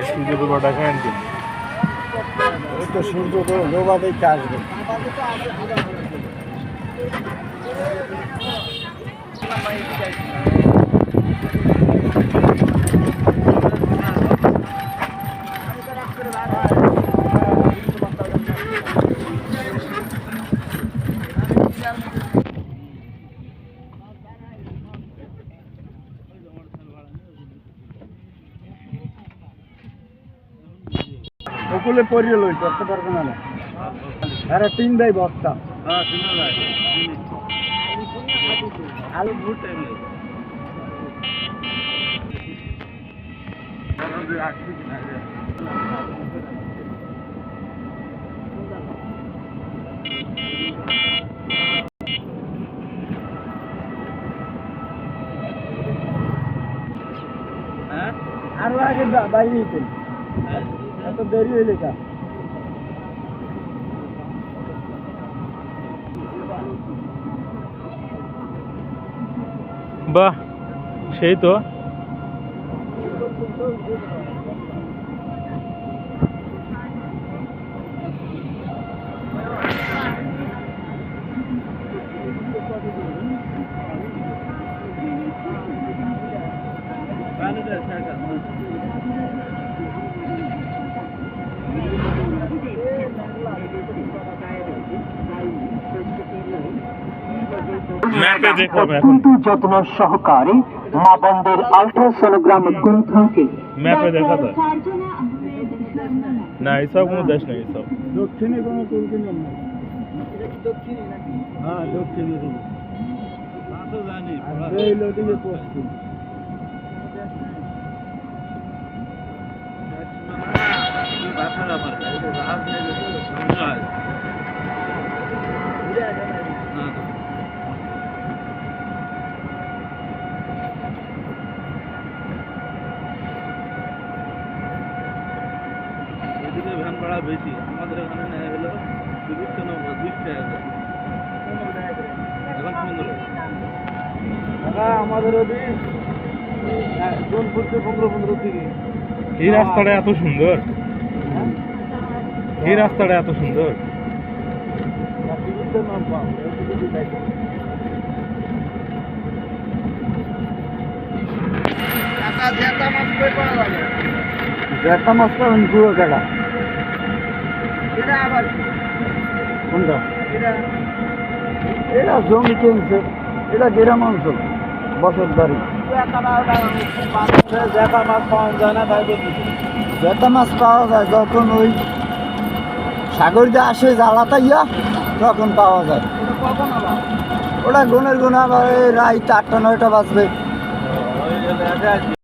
সূর্য ডোবাটা খান কি ওই তো সূর্য ডোবাতেই আসবে। ওগুলো পরিয়ে লই করতে পারবো না। আরে তিন ভাই বস্তা। হ্যাঁ শুনো ভাই আলু বহুত টাইম লাগে হ্যাঁ আরো আগে বাইরে যেতেন, এত দেরি হইলে কা। বাহ সেই তো ম্যাপে দেখাবো এখন অত্যন্ত যত্ন সহকারে মা বোনদের আল্ট্রাসোনোগ্রাম গ্রন্থকে ম্যাপে দেখা যায় না এসব কোনো দেশ নেই এসব দক্ষিণে কোনো তুর্কি নেই। হ্যাঁ দক্ষিণে দিকে আর এই লোদিকে পশ্চিম। ভ্যান ভাড়া বেশি আমাদের এখানে নেওয়া হলো 20 টাকা এখন 15 আমাদের ওদিকে জোনপুর থেকে 15 থেকে। এই রাস্তাটা এত সুন্দর, এই রাস্তাটা এত সুন্দর। জ্যাঠা মাছ পাবেন পুরো কাটা। কোনটা? এটা জমি কিনছে, এটা গ্রাম অঞ্চল বছর বাড়ি। জ্যাঠা মাছ পাওয়া যায় না তাই দেখি। জ্যাঠা মাছ পাওয়া যায় যখন ওই সাগর দিয়ে আসে জ্বালাটা ইয়া তখন পাওয়া যায়। ওটা গুনের গুণা রাত 8টা 9টা বাজবে।